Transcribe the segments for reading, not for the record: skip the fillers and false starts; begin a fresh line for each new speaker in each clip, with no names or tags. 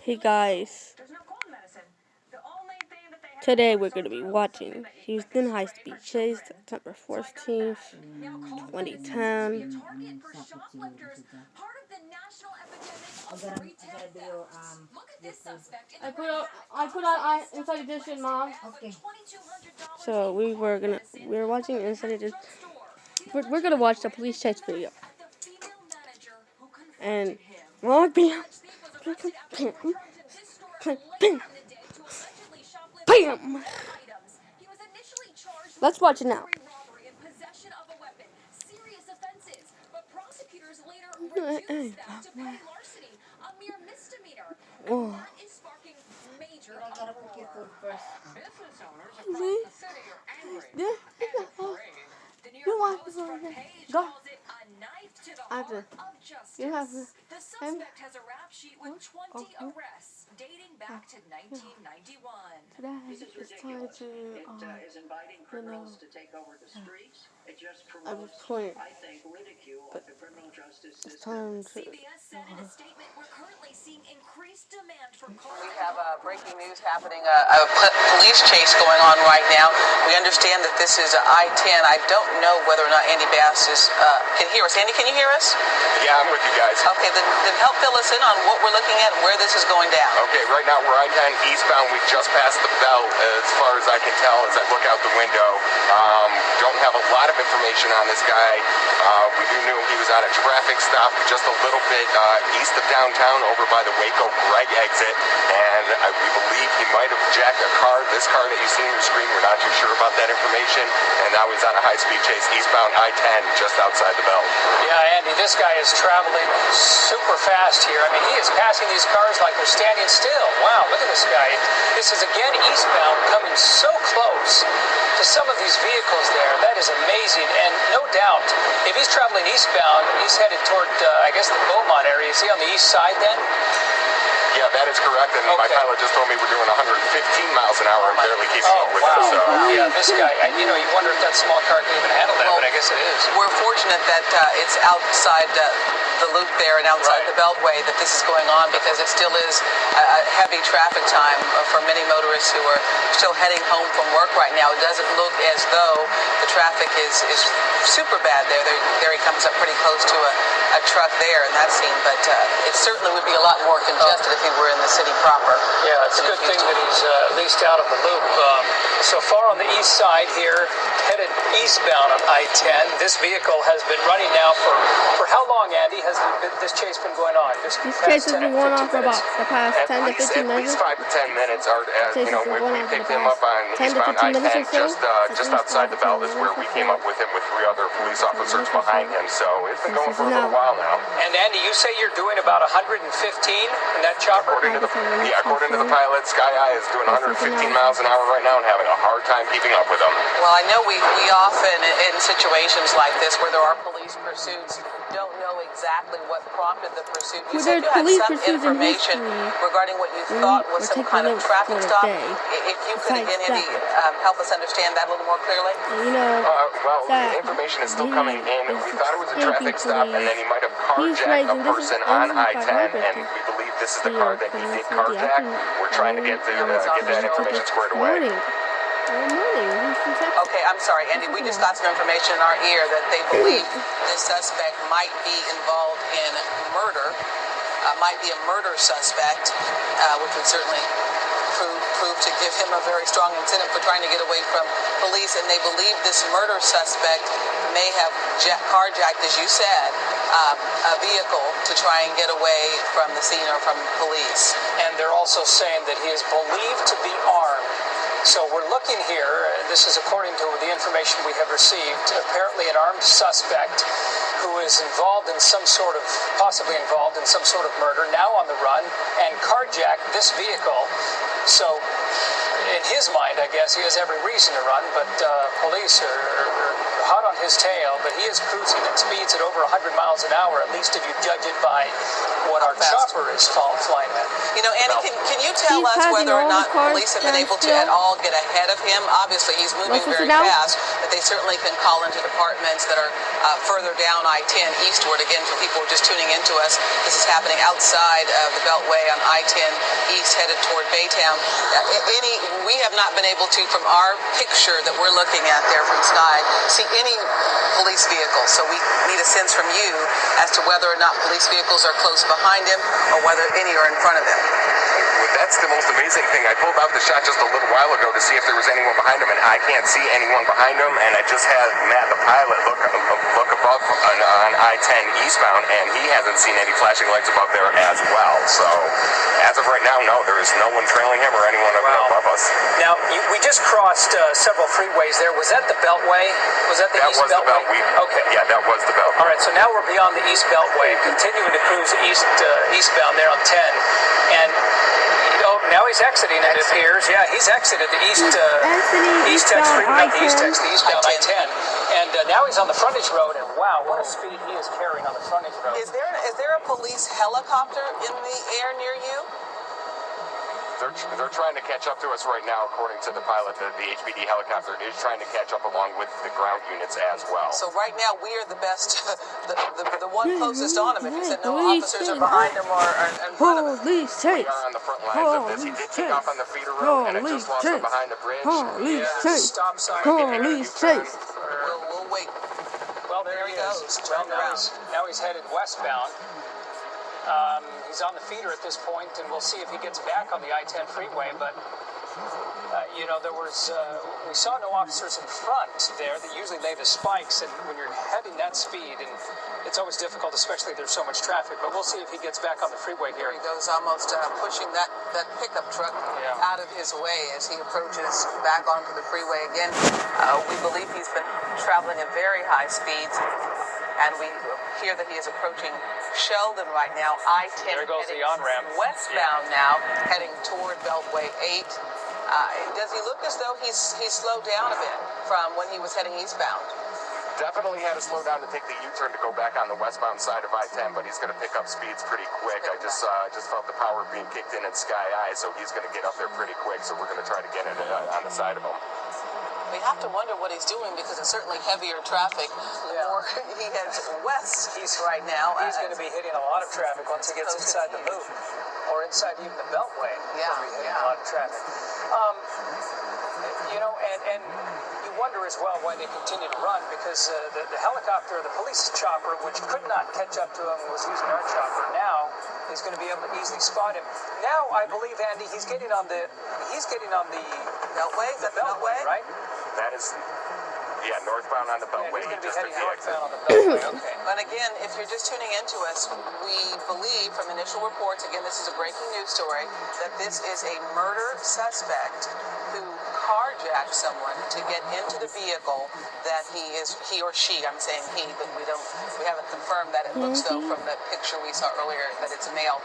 Hey guys, today we're going to be watching Houston High Speed Chase, September 14th, 2010. I put on Inside Edition, Mom.
Okay.
So we're watching Inside Edition. We're gonna watch the police chase video. And bam, bam. Let's watch it now. Oh.
I gotta cook your food first.
You want to go? After. You have to.
The suspect has a rap sheet with 20 arrests dating back to 1991.
Today it's time to,
is inviting criminals to take over the streets. It just promotes, I think, ridicule of the criminal justice
it's
system.
time to.
CBS said in a statement, we're currently seeing increased demand for cars.
We have breaking news happening, a police chase going on right now. We understand that this is I-10. I don't know whether or not Andy Bass can hear us. Andy, can you hear us?
Yeah, I'm with you guys.
Okay, then help fill us in on what we're looking at and where this is going down.
Okay, right now we're I-10 eastbound. We just passed the belt as far as I can tell as I look out the window. Don't have a lot of information on this guy. We do know he was on a traffic stop just a little bit east of downtown over by the Waco Greg exit, and we believe he might have jacked a car. This car that you see on your screen, we're not too sure about that information, and now he's on a high-speed chase eastbound I-10 just outside the belt.
Yeah, Andy, this guy is traveling super fast here. I mean, he is passing these cars like they're standing still. Wow, look at this guy. This is again eastbound, coming so close to some of these vehicles there. That is amazing, and no doubt, if he's traveling eastbound, he's headed toward, I guess, the Beaumont area. Is he on the east side then?
Yeah, that is correct, and my pilot just told me we're doing 115 miles an hour and barely keeping up with him. So.
Yeah, this guy, you wonder if that small car can even handle that, but I guess it is.
We're fortunate that it's outside the loop there and outside the beltway that this is going on, because it still is a heavy traffic time for many motorists who are still heading home from work right now. It doesn't look as though the traffic is super bad there. There he comes up pretty close to a truck there in that scene, but it certainly would be a lot more congested if he were in the city proper.
Yeah, it's a good thing that he's at least out of the loop. So far on the east side here, headed eastbound on I-10. This vehicle has been running now for how long, Andy, has this chase been going on?
This chase has been going on for about the past 10 to 15 minutes.
At least 5 to 10 minutes. We picked him up on eastbound I-10 just outside the belt is where we came up with him with 3 other police officers behind him. So it's been going for a little while now.
And Andy, you say you're doing about 115 in that chopper?
According to the pilot, Sky Eye is doing 115 miles an hour right now and having a hard time keeping up with him.
Well, I know we often, in situations like this where there are police pursuits, don't know exactly what prompted the pursuit. You said you had some information regarding what you thought was some kind of traffic stop. If you could again, Andy, help us understand that a little more clearly.
Well, the information is still coming in. We thought it was a traffic stop, and then he might have carjacked a person on I-10, and we believe this is the car that he did carjack. We're trying to get that information squared away.
Okay, I'm sorry, Andy. We just got some information in our ear that they believe this suspect might be involved in murder, might be a murder suspect, which would certainly prove to give him a very strong incentive for trying to get away from police. And they believe this murder suspect may have carjacked, as you said, a vehicle to try and get away from the scene or from police.
And they're also saying that he is believed to be armed. So we're looking here, this is according to the information we have received, apparently an armed suspect who is possibly involved in some sort of murder, now on the run, and carjacked this vehicle. So in his mind, I guess, he has every reason to run, but police are hot on his tail, but he is cruising at speeds at over 100 miles an hour, at least if you judge it by what our chopper is flying at.
Andy, can you tell
He's
us
passing
whether or
all the
not
cars
police have been able to
standstill.
at all get ahead of him? Obviously, he's moving
Let's
very
listen now.
fast, but they certainly can call into departments that are further down I-10 eastward. Again, for people just tuning into us, this is happening outside of the Beltway on I-10 east, headed toward Baytown. We have not been able to, from our picture that we're looking at there from Sky, see any police vehicles. So we need a sense from you as to whether or not police vehicles are close behind him or whether any are in front of him.
That's the most amazing thing. I pulled out the shot just a little while ago to see if there was anyone behind him, and I can't see anyone behind him. And I just had Matt, the pilot, look above on I-10 eastbound, and he hasn't seen any flashing lights above there as well. So as of right now, no, there is no one trailing him or anyone above us.
Now, we just crossed several freeways there. Was that the Beltway? Was that the East Beltway?
That was the Beltway.
Okay.
Yeah, that was the Beltway.
All right, so now we're beyond the East Beltway, continuing to cruise eastbound there on 10. And now he's exiting, it appears. Yeah, he's exited the eastbound I-10. And now he's on the frontage road, and wow, what a speed he is carrying on the frontage road.
Is there a police helicopter in the air near you?
They're trying to catch up to us right now, according to the pilot. The HPD helicopter is trying to catch up along with the ground units as well.
So right now we are the best, the one closest on him. If you said no officers are behind him or in front of him.
We are on the front lines of this. He did take off on the feeder road, and I just lost him behind the bridge.
Stop sign.
We'll wait.
Well, there he goes. Now he's headed westbound. He's on the feeder at this point, and we'll see if he gets back on the I-10 freeway. But we saw no officers in front there that usually lay the spikes, and when you're heading that speed, and it's always difficult, especially if there's so much traffic. But we'll see if he gets back on the freeway here.
He goes almost pushing that pickup truck out of his way as he approaches back onto the freeway again. We believe he's been traveling at very high speeds, and we hear that he is approaching Sheldon right now. I-10
there goes the on-ramp.
Westbound now, heading toward Beltway 8. Does he look as though he's slowed down a bit from when he was heading eastbound?
Definitely had to slow down to take the U-turn to go back on the westbound side of I-10, but he's going to pick up speeds pretty quick. I just felt the power being kicked in Sky Eye, so he's going to get up there pretty quick. So we're going to try to get it on the side of him.
We have to wonder what he's doing because it's certainly heavier traffic. The more he heads west right now.
He's going to be hitting a lot of traffic once he gets inside the loop or inside even the Beltway.
Yeah,
He'll be hitting a lot of traffic. And you wonder as well why they continue to run, because the helicopter, the police chopper, which could not catch up to him, was using our chopper. Now he's going to be able to easily spot him. Now I believe, Andy, he's getting on the
Beltway. Is that the Beltway?
Right?
That is, northbound on the Beltway.
He's going to be heading northbound on the Beltway. Okay.
But again, if you're just tuning into us, we believe from initial reports, again, this is a breaking news story, that this is a murder suspect who carjacked someone to get into the vehicle that he or she, I'm saying he, but we haven't confirmed that. It looks though from the picture we saw earlier that it's a male.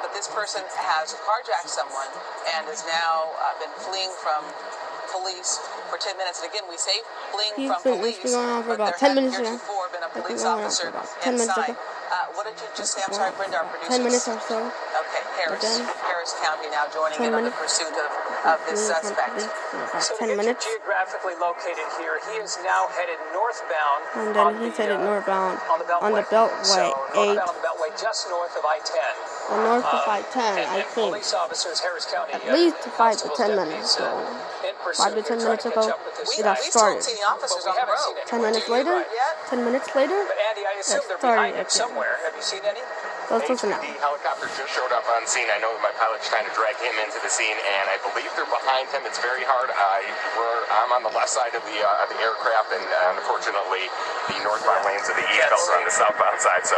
But this person has carjacked someone and has now been fleeing from police for 10 minutes. And again, we say fleeing from police,
It's been going on for
but
about
there
10 minutes
hadn't
now.
heretofore been a
It's been
police
going on
officer
for about 10 minutes
inside.
ago.
What did you just say? I'm sorry, Brenda, our producer.
10 minutes or so.
Okay, Harris County now joining
10
in on the
minutes.
pursuit of this suspect.
So
10 minutes.
geographically located here, he is now headed northbound.
And then he's headed northbound
on the Beltway.
So,
northbound on the Beltway, just north of I-10.
North of I-10, I think.
Police officers, Harris County,
At least 5 to 10 minutes ago. 5 to 10 minutes ago, it got started. 10 minutes later? 10 minutes later?
But Andy, I assume they're
started
behind him somewhere. Have you seen any?
Let's listen now.
The helicopter just showed up on scene. I know my pilot's trying to drag him into the scene, and I believe they're behind him. It's very hard. I'm on the left side of the aircraft, and unfortunately, the northbound lanes of the east belt are on the southbound side. So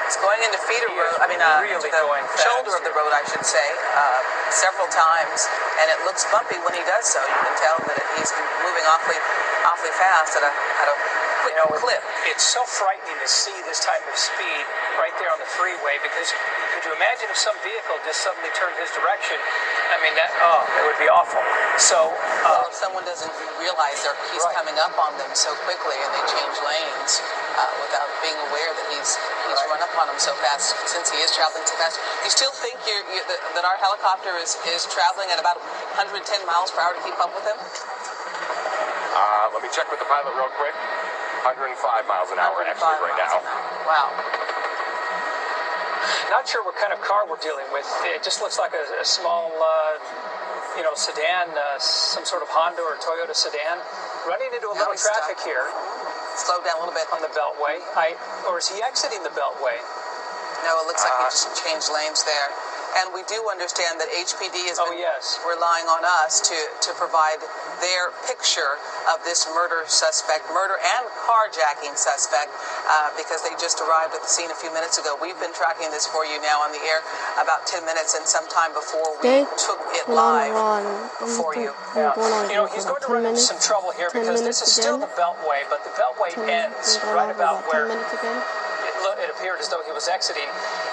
It's going into feeder road. I mean,
really
to the
going
shoulder of the road, I should say, several times, and it looks bumpy when he does so. You can tell that he's moving awfully fast at a quick clip.
It's so frightening to see this type of speed right there on the freeway, because could you imagine if some vehicle just suddenly turned his direction? I mean, it would be awful. So,
or if someone doesn't realize he's coming up on them so quickly and they change lanes without being aware that he's run up on them so fast, since he is traveling so fast. You still think that our helicopter is traveling at about 110 miles per hour to keep up with him?
Let me check with the pilot real quick. 105 miles an hour actually right now.
Wow.
Not sure what kind of car we're dealing with. It just looks like a small, sedan, some sort of Honda or Toyota sedan, running into a little traffic here.
Slow down a little bit
on the beltway. Or is he exiting the beltway?
No, it looks like he just changed lanes there. And we do understand that HPD has been relying on us to provide their picture of this murder and carjacking suspect, because they just arrived at the scene a few minutes ago. We've been tracking this for you now on the air about 10 minutes, and sometime before we took it live for you.
He's going to run into some trouble here because this is still the beltway, but the beltway ends right about where it appeared as though he was exiting,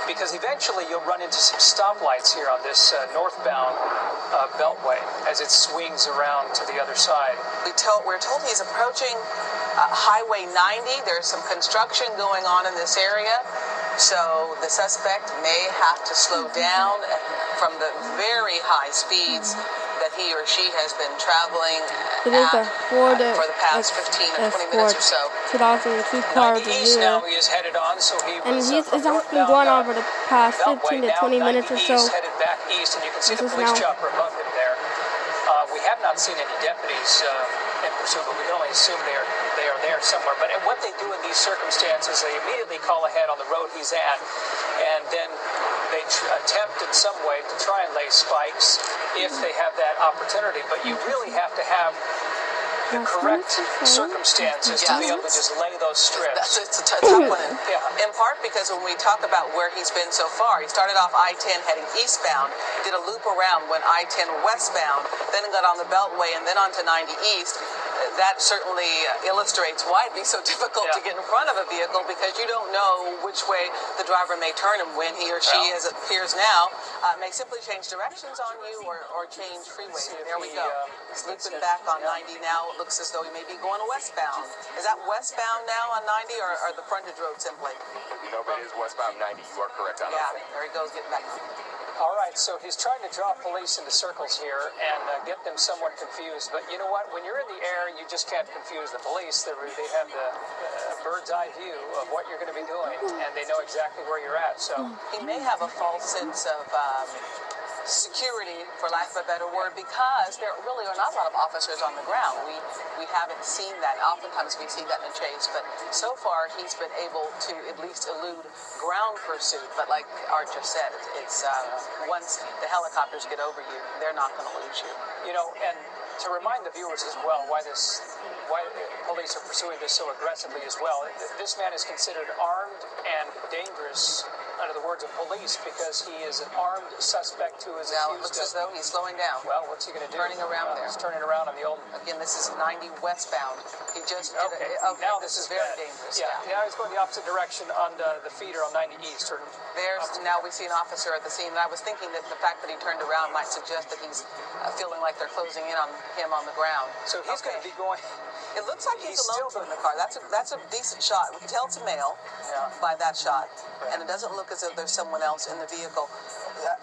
because eventually you'll run into some stoplights here on this northbound beltway as it swings around to the other side.
We're told he's approaching Highway 90. There's some construction going on in this area, so the suspect may have to slow down from the very high speeds that he or she has been traveling for the past 15 or 20 minutes or so.
2002 car of the
East
year.
now he is headed on, so he
And
was
it's been going on for the past 15 to 20 minutes or so.
Headed back east, and you can see the police chopper above him there. We have not seen any deputies in pursuit, but we can only assume they are there somewhere. But what they do in these circumstances, they immediately call ahead on the road he's at, and then they attempt in some way to try and lay spikes if they have that opportunity. But you really have to have the correct circumstances to be able to just lay those strips.
It's a tough one, in part because when we talk about where he's been so far, he started off I-10 heading eastbound, did a loop around, went I-10 westbound, then got on the Beltway and then onto 90 East. That certainly illustrates why it'd be so difficult to get in front of a vehicle, because you don't know which way the driver may turn, and when he or she, as it appears now, may simply change directions on you or change freeways. There we go. He's looping back on 90 now. It looks as though he may be going westbound. Is that westbound now on 90 or the frontage road simply?
No, but it is westbound 90. You are correct on that.
Yeah, there he goes getting back.
All right, so he's trying to draw police into circles here and get them somewhat confused. But you know what? When you're in the air, you just can't confuse the police. They have the bird's eye view of what you're going to be doing, and they know exactly where you're at. So
he may have a false sense of security, for lack of a better word, because there really are not a lot of officers on the ground. We haven't seen that. Oftentimes we see that in a chase, but so far he's been able to at least elude ground pursuit. But like Art just said, it's once the helicopters get over you, they're not going to lose you.
You know, and to remind the viewers as well why police are pursuing this so aggressively as well. This man is considered armed and dangerous, under the words of police, because he is an armed suspect who is
now it looks as though he's slowing down.
Well, what's he going to do?
Turning around there.
He's turning around on the old.
Again, this is 90 westbound. He just did
now
this is very dangerous.
Yeah, now he's going the opposite direction on the feeder on 90 East.
Now we see an officer at the scene, and I was thinking that the fact that he turned around might suggest that he's feeling like they're closing in on him on the ground.
So he's going to be going.
It looks like he's alone in the car. That's a decent shot. We can tell it's a male by that shot, and it doesn't look as if there's someone else in the vehicle.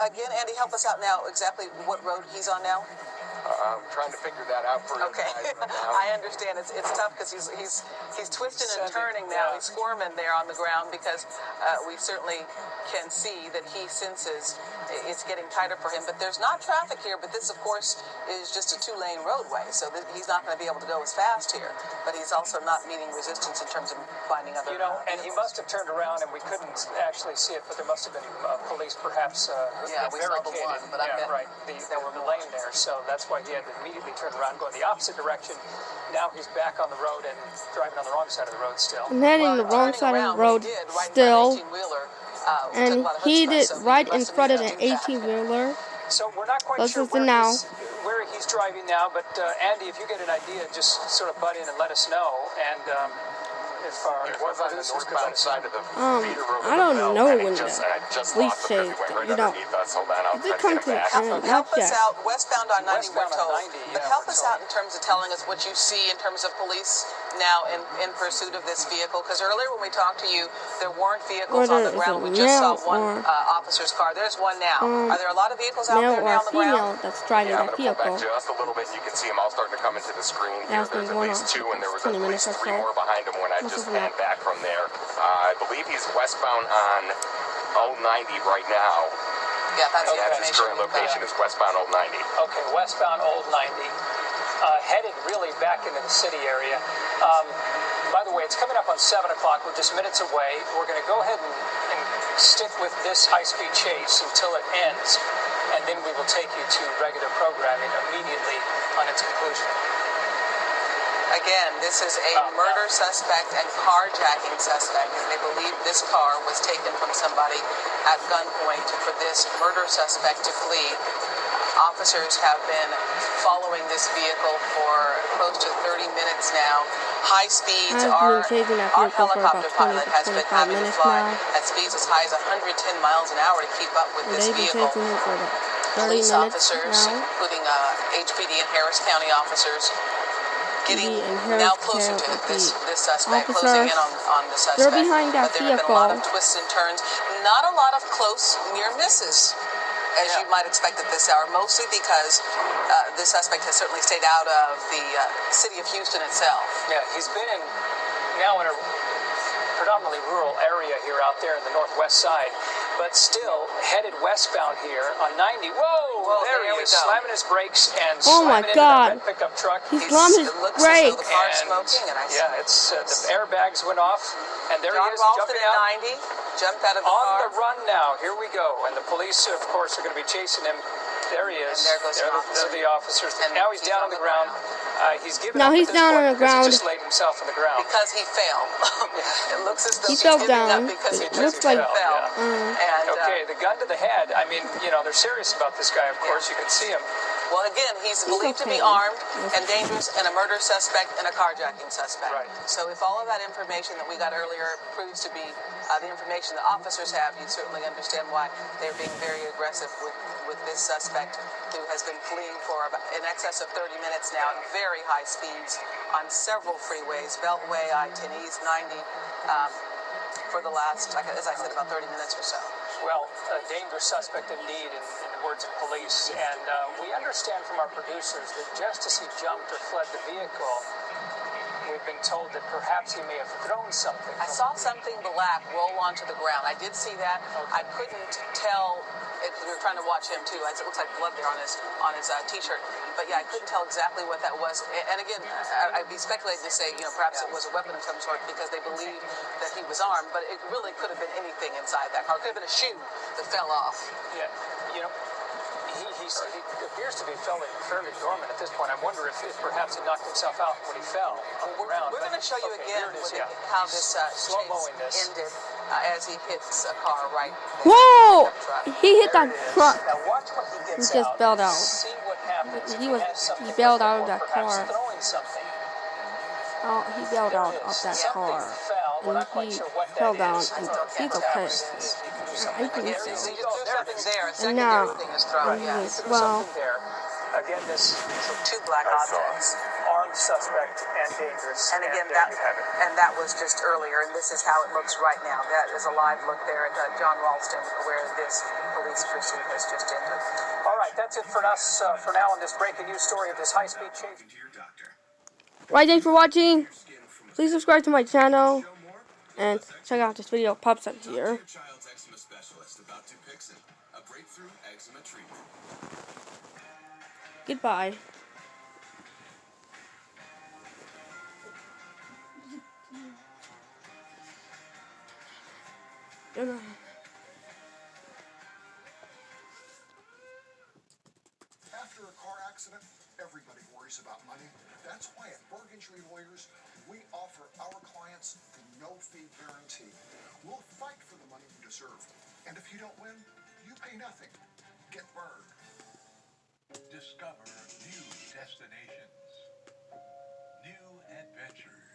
Again, Andy, help us out now. Exactly what road he's on now?
I'm trying to figure that out for you.
Okay, I understand. It's tough because he's twisting and turning now. He's squirming there on the ground because we certainly can see that he senses it's getting tighter for him. But there's not traffic here. But this, of course, is just a 2-lane roadway, so he's not going to be able to go as fast here. But he's also not meeting resistance in terms of finding other.
And he must have turned around, and we couldn't actually see it, but there must have been police perhaps
we saw the one, but
there were the lane there, so that's why he had to immediately turn around, going the opposite direction. Now he's back on the road and driving on the wrong side of the road still.
I'm heading the wrong side of the road still. And he did right in front of an 18-wheeler.
So we're not quite sure where he's driving now, but Andy, if you get an idea, just sort of butt in and let us know. And as far
He
as
was on the northbound side of the feeder road.
I don't know
and
when
I just
police
lost
say
him because he went right
you know,
underneath us. Hold on, I'll
did
try to
come
get
to
him back.
not
Help us
yet.
out westbound on 90, we're
Westbound on
told.
90,
But
yeah,
help
we're
us
told.
out in terms of telling us what you see in terms of police now in pursuit of this vehicle. Because earlier when we talked to you, there weren't vehicles on
Whether
the
it's
ground.
a
We just saw
male
one
or
officer's car. There's one now. Are there a lot of vehicles out
male
there
or
now on the
female
ground?
that's driving
Yeah, I'm
that
going to pull
vehicle.
back just a little bit. You can see them all starting to come into the screen here.
That's been
There's at
going
least
on
2, and there was
20
at
minutes
least
or
3
so.
more behind him when I
Must
just
have been
panned back from there. I believe he's westbound on 090 right now.
Yeah, that's the
And his
information.
current location is westbound 090.
Okay, westbound Old 90, headed really back into the city area. By the way, it's coming up on 7 o'clock. We're just minutes away. We're going to go ahead and stick with this high-speed chase until it ends, and then we will take you to regular programming immediately on its conclusion.
Again, this is a murder suspect and carjacking suspect, and they believe this car was taken from somebody at gunpoint for this murder suspect to flee. Officers have been following this vehicle for close to 30 minutes now. High speeds.
I've been chasing that
Our
vehicle for
helicopter
about 20
pilot
to
has been
25
having to
minutes
fly
now.
at speeds as high as 110 miles an hour to keep up with
And
this
they've been
vehicle.
chasing him for about 30
Police
minutes
officers,
now.
including HPD and Harris County officers, getting
PD and Harris
now closer to
County
this suspect, closing
officers,
in on the suspect.
they're behind that
But there have been a lot of
vehicle.
twists and turns, not a lot of close near misses, as you might expect at this hour, mostly because this suspect has certainly stayed out of the city of Houston itself.
Yeah, he's been now in a predominantly rural area here out there in the northwest side, but still headed westbound here on 90. Whoa, there he is, slamming his brakes and
Oh my
slamming into
God.
that red pickup truck.
He's slamming his
It looks as though the
brakes.
car's smoking, and I see
Yeah, it's the airbags went off, and there
John
he is
Ralston
jumping
at
out
90, jumped out of the
on
car.
the run now. Here we go, and the police, of course, are going to be chasing him. There he is.
And there goes an officer.
They're the officers.
And
Now he's down on the ground. He's given
Now
up
he's
at this
down
point
on the
because he
ground.
just laid himself on the ground.
Because he fell. It looks as though
He
he's
fell
giving
down.
up because he
It
just
looks like-
fell.
Yeah.
And,
Okay, the gun to the head. I mean, you know, they're serious about this guy, of course. You can see him.
well, again, he's believed to be
okay.
armed and dangerous and a murder suspect and a carjacking suspect.
Right.
So if all of that information that we got earlier proves to be the information the officers have, you certainly understand why they're being very aggressive with this suspect who has been fleeing for about in excess of 30 minutes now at very high speeds on several freeways, Beltway, I-10 East, 90, for the last, as I said, about 30 minutes or so.
Well, a dangerous suspect indeed, in the words of police. And we understand from our producers that just as he jumped or fled the vehicle, we've been told that perhaps he may have thrown something.
I saw something black roll onto the ground. I did see that. I couldn't tell. We were trying to watch him too. It looks like blood there on his t-shirt. But yeah, I couldn't tell exactly what that was. And again, I'd be speculating to say, perhaps it was a weapon of some sort because they believe that he was armed. But it really could have been anything inside that car. It could have been a shoe that fell off.
Yeah, you know, he appears to be fairly dormant at this point. I wonder if perhaps he knocked himself out when he fell on the ground.
We're going to show you
Okay,
again
here it is, yeah.
how this
slow-moing
chase
this.
ended as he hits a car right.
Whoa! He hit
There
that
it is.
truck.
Now watch when he gets
He just
out.
bailed out.
See what happens. if
He
has something
he bailed
with him
out of
or
that
perhaps
car.
throwing something.
Oh, he bailed
There
out
it
of
is.
that
Something
car.
fell. We're
And
not quite
he
sure what
fell
that
down,
is.
and
Still
he's
can't
okay.
tell. He can do
I
something.
think
Yeah,
so.
so you just threw something there. A
And
secondary
now,
thing is thrown. Yeah.
Threw
well,
something there. Again, this
Two black objects.
armed suspect and dangerous.
And again,
there you have it.
that was just earlier, and this is how it looks right now. That is a live look there at John Ralston, where this police pursuit has just ended.
All right, that's it for us for now on this breaking news story of this high-speed chase.
right, thanks for watching. Please subscribe to my channel and check out this video. Pops up here.
Your child's eczema specialist about Dupixent, a breakthrough eczema treatment.
Goodbye.
After a car accident, everybody worries about money. That's why at Bergentree Lawyers, we offer our clients the no-fee guarantee. We'll fight for the money you deserve. And if you don't win, you pay nothing. Get burned.
Discover new destinations, new adventures.